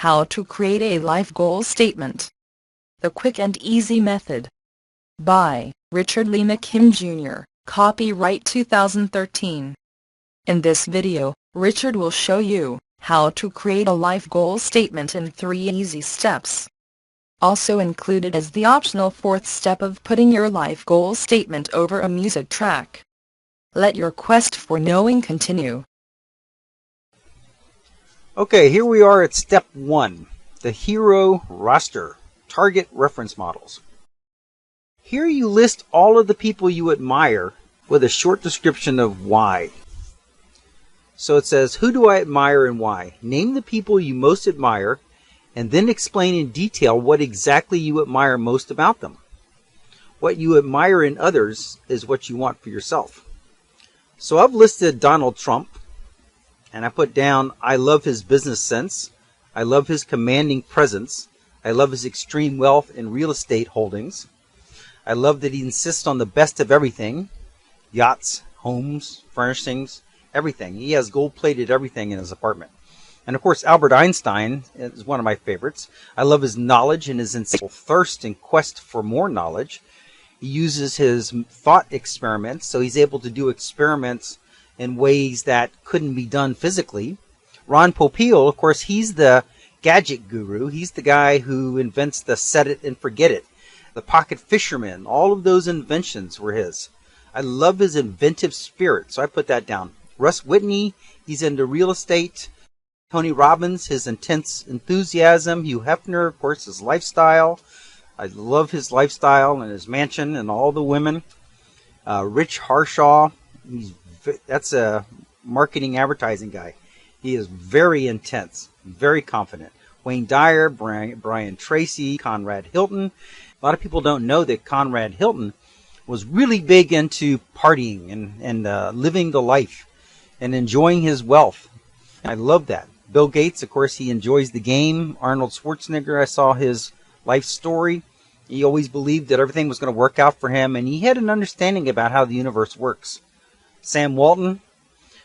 How to create a life goal statement. The quick and easy method. By Richard Lee McKim Jr., copyright 2013. In this video, Richard will show you how to create a life goal statement in 3 easy steps. Also included is the optional 4th step of putting your life goal statement over a music track. Let your quest for knowing continue. Okay, here we are at step 1, the hero roster, target reference models. Here you list all of the people you admire with a short description of why. So it says, who do I admire and why? Name the people you most admire and then explain in detail what exactly you admire most about them. What you admire in others is what you want for yourself. So I've listed Donald Trump, and I put down, I love his business sense, I love his commanding presence, I love his extreme wealth and real estate holdings, I love that he insists on the best of everything, yachts, homes, furnishings, everything. He has gold-plated everything in his apartment. And of course, Albert Einstein is one of my favorites. I love his knowledge and his insatiable thirst and quest for more knowledge. He uses his thought experiments, so he's able to do experiments in ways that couldn't be done physically. Ron Popeil, of course, he's the gadget guru. He's the guy who invents the set it and forget it. The pocket fisherman, all of those inventions were his. I love his inventive spirit, so I put that down. Russ Whitney, he's into real estate. Tony Robbins, his intense enthusiasm. Hugh Hefner, of course, his lifestyle. I love his lifestyle and his mansion and all the women. Rich Harshaw, that's a marketing advertising guy. He is very intense, very confident. Wayne Dyer, Brian Tracy, Conrad Hilton. A lot of people don't know that Conrad Hilton was really big into partying and living the life and enjoying his wealth. I love that. Bill Gates, of course, he enjoys the game. Arnold Schwarzenegger, I saw his life story. He always believed that everything was going to work out for him, and he had an understanding about how the universe works. Sam Walton,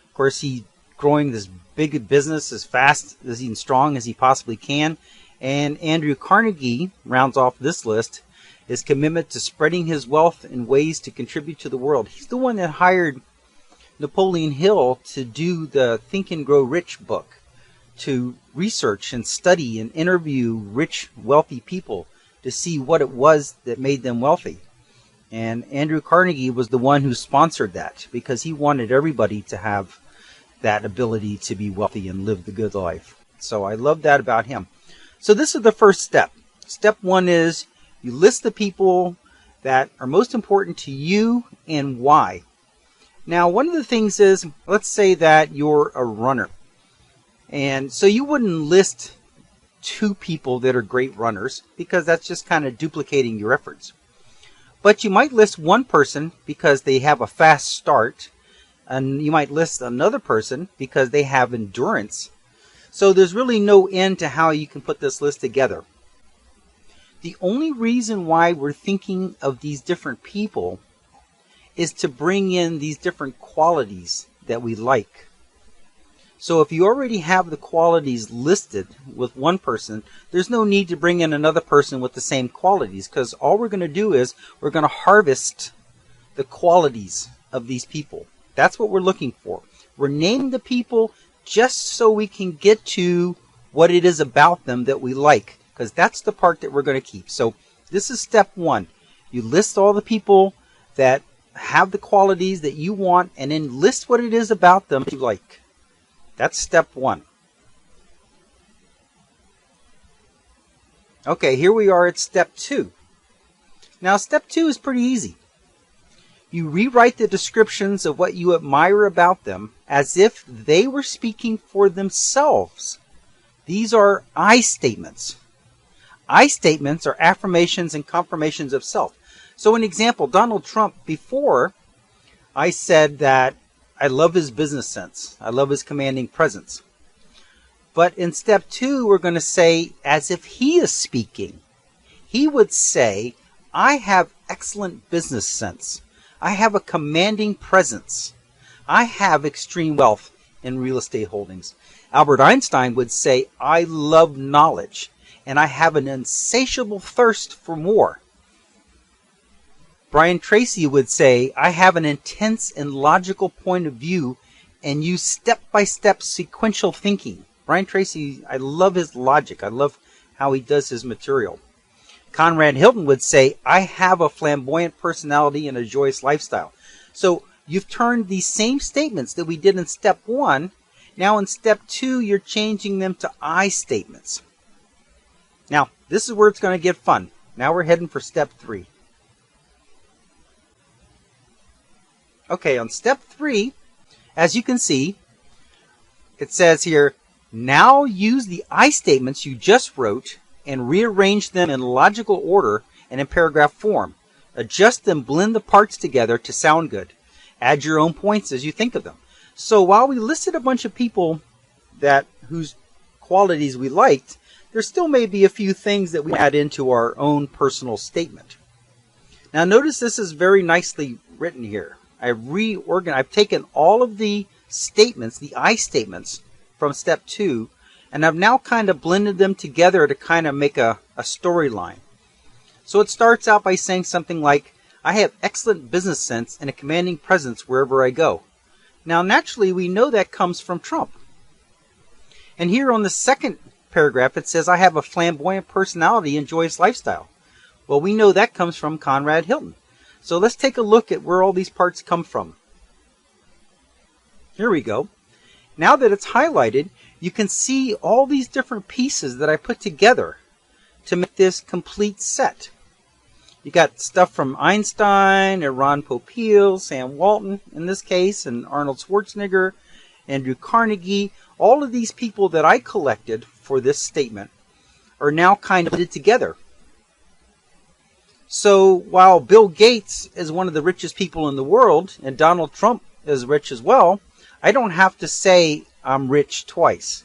of course, he's growing this big business as fast as and strong as he possibly can. And Andrew Carnegie rounds off this list, his commitment to spreading his wealth in ways to contribute to the world. He's the one that hired Napoleon Hill to do the Think and Grow Rich book, to research and study and interview rich, wealthy people to see what it was that made them wealthy. And Andrew Carnegie was the one who sponsored that because he wanted everybody to have that ability to be wealthy and live the good life. So I love that about him. So this is the first step. Step 1 is you list the people that are most important to you and why. Now, one of the things is, let's say that you're a runner. And so you wouldn't list 2 people that are great runners because that's just kind of duplicating your efforts. But you might list one person because they have a fast start, and you might list another person because they have endurance. So there's really no end to how you can put this list together. The only reason why we're thinking of these different people is to bring in these different qualities that we like. So if you already have the qualities listed with one person, there's no need to bring in another person with the same qualities, because all we're going to do is we're going to harvest the qualities of these people. That's what we're looking for. We're naming the people just so we can get to what it is about them that we like, because that's the part that we're going to keep. So this is step 1. You list all the people that have the qualities that you want, and then list what it is about them that you like. That's step 1. Okay, here we are at step 2. Now, step 2 is pretty easy. You rewrite the descriptions of what you admire about them as if they were speaking for themselves. These are I statements. I statements are affirmations and confirmations of self. So an example, Donald Trump, before I said that I love his business sense. I love his commanding presence. But in step 2, we're going to say as if he is speaking. He would say, I have excellent business sense. I have a commanding presence. I have extreme wealth in real estate holdings. Albert Einstein would say, I love knowledge, and I have an insatiable thirst for more. Brian Tracy would say, I have an intense and logical point of view and use step-by-step sequential thinking. Brian Tracy, I love his logic. I love how he does his material. Conrad Hilton would say, I have a flamboyant personality and a joyous lifestyle. So you've turned these same statements that we did in step 1. Now in step 2, you're changing them to I statements. Now, this is where it's going to get fun. Now we're heading for step 3. Okay, on step 3, as you can see, it says here, now use the I statements you just wrote and rearrange them in logical order and in paragraph form. Adjust and blend the parts together to sound good. Add your own points as you think of them. So while we listed a bunch of people whose qualities we liked, there still may be a few things that we add into our own personal statement. Now notice this is very nicely written here. I've taken all of the statements, the I statements from step 2, and I've now kind of blended them together to kind of make a storyline. So it starts out by saying something like, I have excellent business sense and a commanding presence wherever I go. Now naturally we know that comes from Trump. And here on the second paragraph it says, I have a flamboyant personality and joyous lifestyle. Well, we know that comes from Conrad Hilton. So let's take a look at where all these parts come from. Here we go. Now that it's highlighted, you can see all these different pieces that I put together to make this complete set. You got stuff from Einstein, and Ron Popeil, Sam Walton in this case, and Arnold Schwarzenegger, Andrew Carnegie. All of these people that I collected for this statement are now kind of put together. So while Bill Gates is one of the richest people in the world, and Donald Trump is rich as well, I don't have to say I'm rich twice.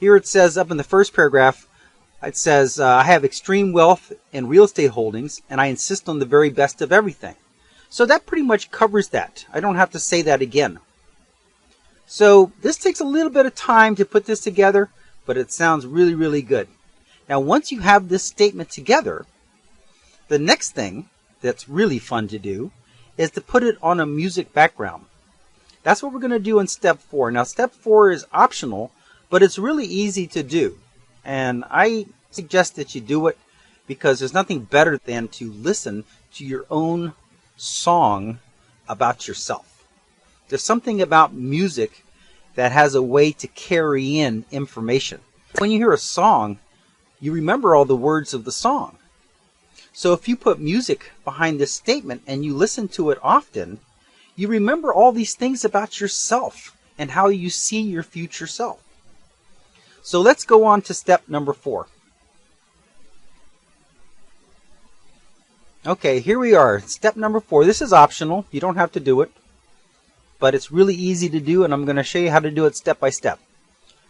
Here it says up in the first paragraph, it says, I have extreme wealth and real estate holdings, and I insist on the very best of everything. So that pretty much covers that. I don't have to say that again. So this takes a little bit of time to put this together, but it sounds really, really good. Now once you have this statement together, the next thing that's really fun to do is to put it on a music background. That's what we're going to do in step 4. Now step 4 is optional, but it's really easy to do. And I suggest that you do it because there's nothing better than to listen to your own song about yourself. There's something about music that has a way to carry in information. When you hear a song, you remember all the words of the song. So if you put music behind this statement and you listen to it often, you remember all these things about yourself and how you see your future self. So let's go on to step number 4. Okay, here we are. Step number 4. This is optional. You don't have to do it. But it's really easy to do, and I'm going to show you how to do it step by step.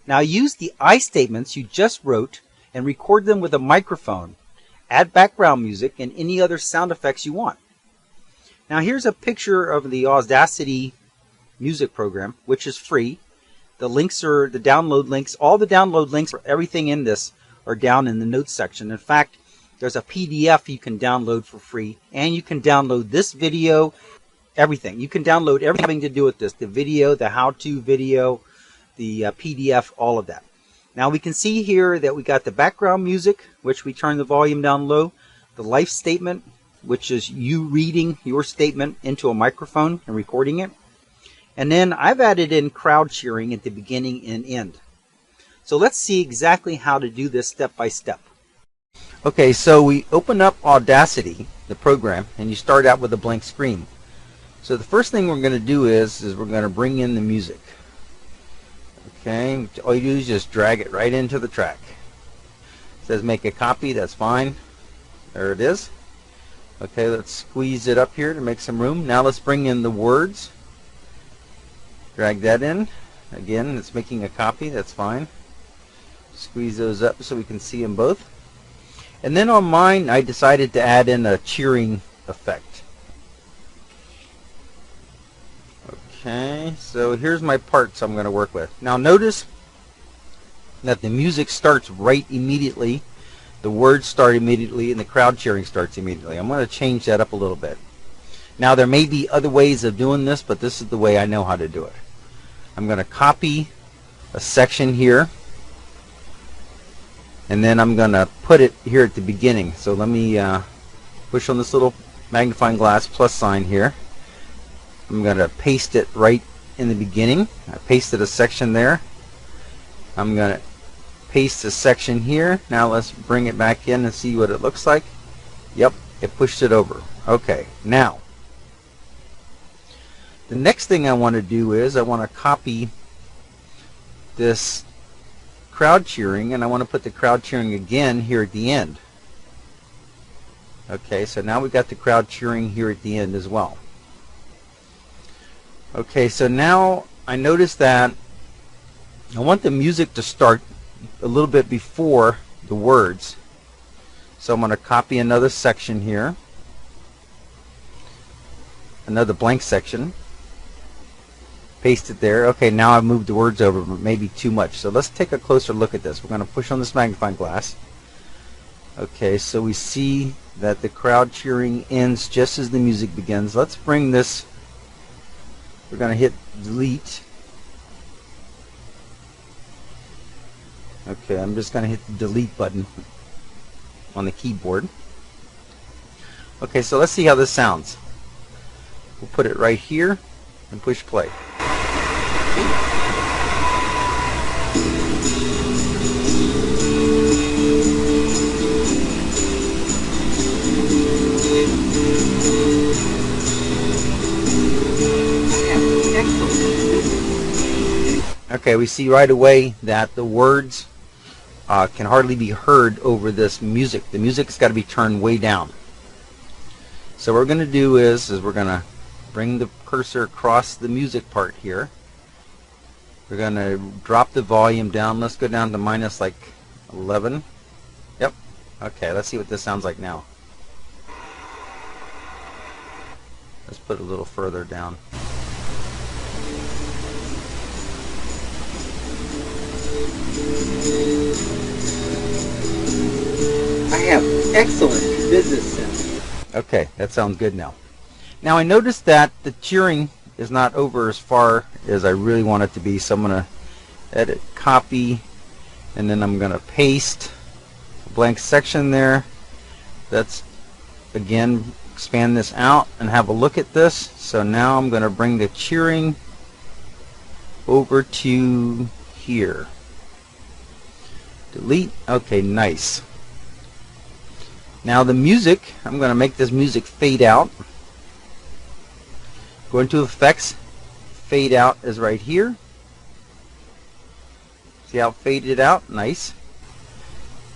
Now use the I statements you just wrote and record them with a microphone. Add background music and any other sound effects you want. Now here's a picture of the Audacity music program, which is free. The links are the download links. All the download links for everything in this are down in the notes section. In fact, there's a PDF you can download for free, and you can download this video, everything. You can download everything to do with this, the video, the how-to video, the PDF, all of that. Now we can see here that we got the background music, which we turn the volume down low, the life statement, which is you reading your statement into a microphone and recording it. And then I've added in crowd cheering at the beginning and end. So let's see exactly how to do this step by step. Okay, so we open up Audacity, the program, and you start out with a blank screen. So the first thing we're going to do is we're going to bring in the music. Okay, all you do is just drag it right into the track. It says make a copy, that's fine. There it is. Okay, let's squeeze it up here to make some room. Now let's bring in the words. Drag that in. Again, it's making a copy, that's fine. Squeeze those up so we can see them both. And then on mine, I decided to add in a cheering effect. Okay. Okay, so here's my parts I'm going to work with. Now notice that the music starts right immediately, the words start immediately, and the crowd cheering starts immediately. I'm going to change that up a little bit. Now there may be other ways of doing this, but this is the way I know how to do it. I'm going to copy a section here, and then I'm going to put it here at the beginning. So let me push on this little magnifying glass plus sign here. I'm going to paste it right in the beginning. I pasted a section there. I'm going to paste a section here. Now let's bring it back in and see what it looks like. Yep, it pushed it over. Okay, now the next thing I want to do is I want to copy this crowd cheering, and I want to put the crowd cheering again here at the end. Okay, so now we've got the crowd cheering here at the end as well. Okay, so now I notice that I want the music to start a little bit before the words. So I'm going to copy another section here, another blank section, paste it there. Okay, now I've moved the words over, but maybe too much. So let's take a closer look at this. We're going to push on this magnifying glass. Okay, so we see that the crowd cheering ends just as the music begins. Let's bring this, we're going to hit delete. Okay, I'm just going to hit the delete button on the keyboard. Okay, so let's see how this sounds. We'll put it right here and push play. Okay, we see right away that the words can hardly be heard over this music. The music's got to be turned way down. So what we're going to do is we're going to bring the cursor across the music part here. We're going to drop the volume down. Let's go down to minus like 11. Yep. Okay, let's see what this sounds like now. Let's put it a little further down. I have excellent business sense. Okay, that sounds good now. Now I noticed that the cheering is not over as far as I really want it to be, so I'm going to edit, copy, and then I'm going to paste a blank section there. That's, again, expand this out and have a look at this. So now I'm going to bring the cheering over to here. Delete. Okay, nice. Now the music, I'm going to make this music fade out. Go into effects, fade out is right here. See how it faded out? Nice.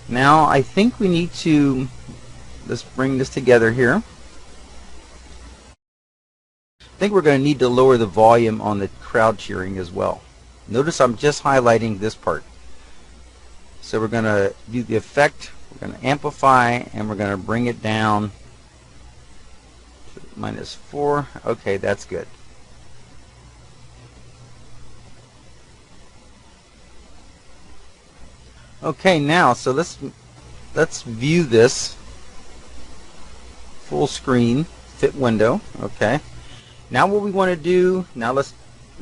Now I think we need to, let's bring this together here. I think we're going to need to lower the volume on the crowd cheering as well. Notice I'm just highlighting this part. So we're going to do the effect, we're going to amplify, and we're going to bring it down to -4. Okay, that's good. Okay, now so let's view this full screen fit window. Okay, now what we want to do, now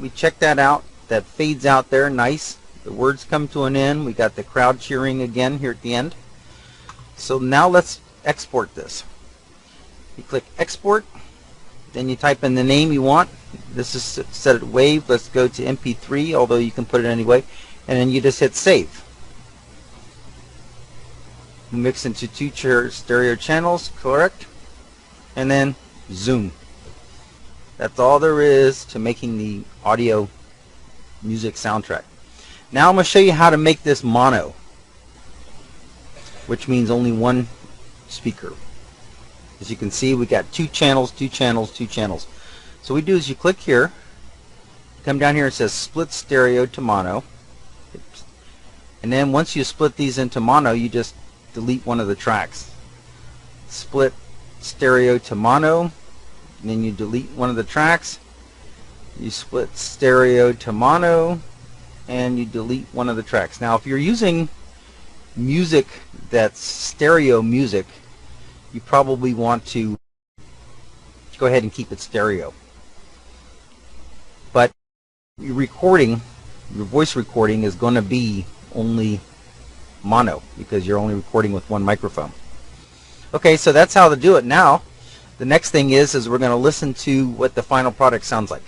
we check that out. That fades out there, nice. The words come to an end. We got the crowd cheering again here at the end. So now let's export this. You click export, then you type in the name you want. This is set at WAV. Let's go to MP3, although you can put it anyway, and then you just hit save. Mix into 2 stereo channels, correct, and then zoom. That's all there is to making the audio music soundtrack. Now I'm going to show you how to make this mono, which means only one speaker. As you can see, we got 2 channels, 2 channels, 2 channels. So what we do is you click here, come down here, it says split stereo to mono, and then once you split these into mono, you just delete one of the tracks. Split stereo to mono, and then you delete one of the tracks, You split stereo to mono, and you delete one of the tracks. Now, if you're using music that's stereo music, you probably want to go ahead and keep it stereo. But your recording, your voice recording, is going to be only mono because you're only recording with one microphone. Okay, so that's how to do it. Now, the next thing is we're going to listen to what the final product sounds like.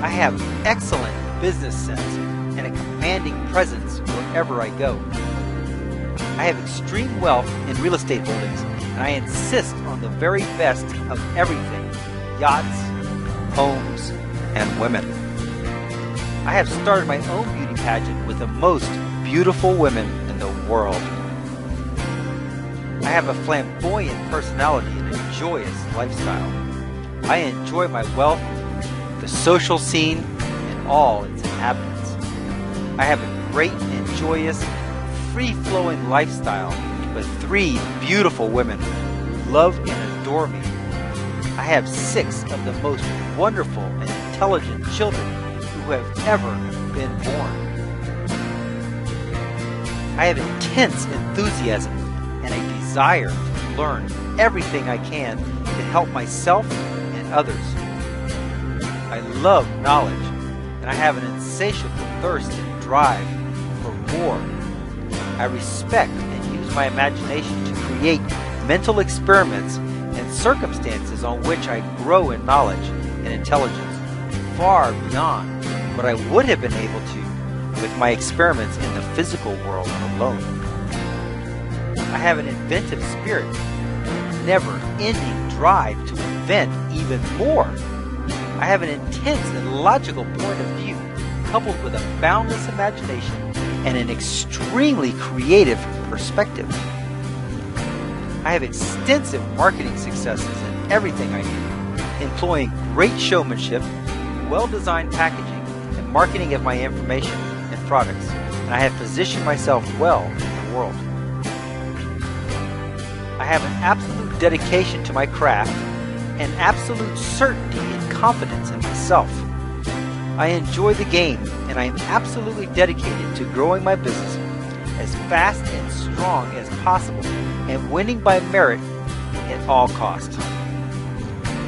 I have excellent business sense and a commanding presence wherever I go. I have extreme wealth in real estate holdings, and I insist on the very best of everything: yachts, homes, and women. I have started my own beauty pageant with the most beautiful women in the world. I have a flamboyant personality and a joyous lifestyle. I enjoy my wealth, the social scene, and all its inhabitants. I have a great and joyous, free-flowing lifestyle with 3 beautiful women who love and adore me. I have 6 of the most wonderful and intelligent children who have ever been born. I have intense enthusiasm and a desire to learn everything I can to help myself and others. I love knowledge, and I have an insatiable thirst and drive for more. I respect and use my imagination to create mental experiments and circumstances on which I grow in knowledge and intelligence far beyond what I would have been able to with my experiments in the physical world alone. I have an inventive spirit, a never-ending drive to invent even more. I have an intense and logical point of view, coupled with a boundless imagination and an extremely creative perspective. I have extensive marketing successes in everything I do, employing great showmanship, well-designed packaging, and marketing of my information and products, and I have positioned myself well in the world. I have an absolute dedication to my craft and absolute certainty and confidence in myself. I enjoy the game, and I am absolutely dedicated to growing my business as fast and strong as possible and winning by merit at all costs.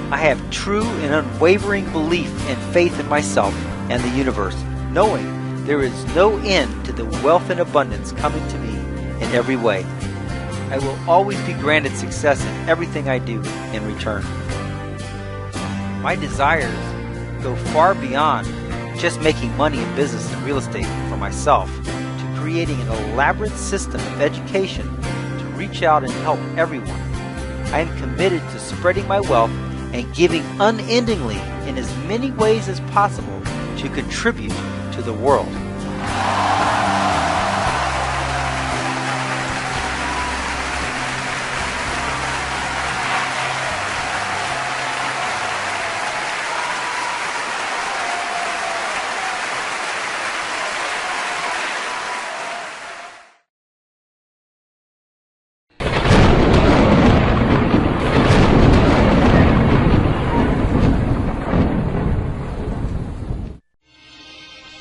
I have true and unwavering belief and faith in myself and the universe, knowing there is no end to the wealth and abundance coming to me in every way. I will always be granted success in everything I do in return. My desires go far beyond just making money in business and real estate for myself to creating an elaborate system of education to reach out and help everyone. I am committed to spreading my wealth and giving unendingly in as many ways as possible to contribute to the world.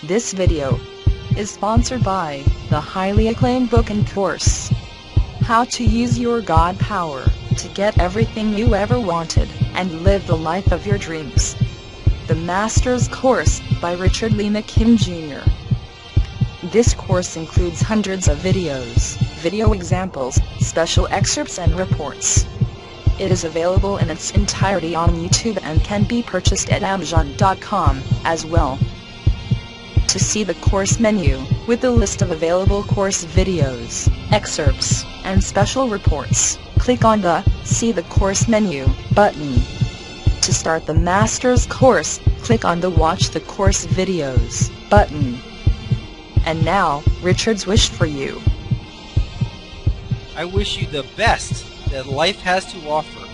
This video is sponsored by the highly acclaimed book and course, How to Use Your God Power to Get Everything You Ever Wanted and Live the Life of Your Dreams. The Master's Course by Richard Lee McKim Jr. This course includes hundreds of videos, video examples, special excerpts and reports. It is available in its entirety on YouTube and can be purchased at Amazon.com as well. To see the course menu, with a list of available course videos, excerpts, and special reports, click on the See the Course menu button. To start the Master's Course, click on the Watch the Course Videos button. And now, Richard's wish for you. I wish you the best that life has to offer.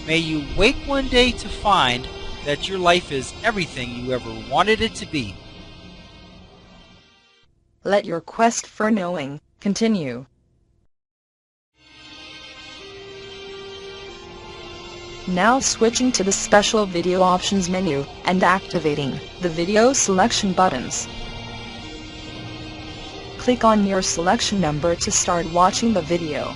May you wake one day to find that your life is everything you ever wanted it to be. Let your quest for knowing continue. Now switching to the special video options menu and activating the video selection buttons. Click on your selection number to start watching the video.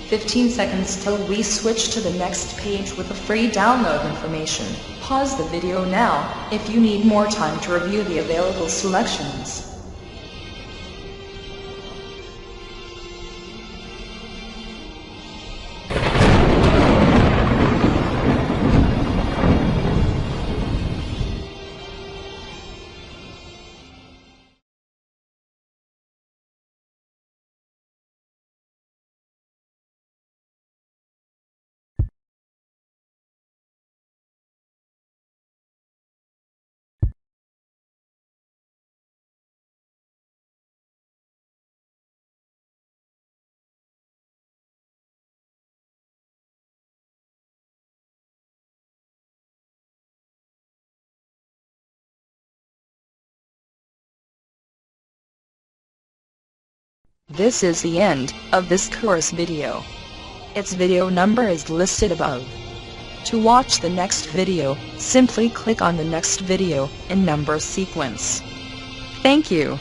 "15 seconds till we switch to the next page with a free download information. Pause the video now if you need more time to review the available selections." This is the end of this course video. Its video number is listed above. To watch the next video, simply click on the next video in number sequence. Thank you.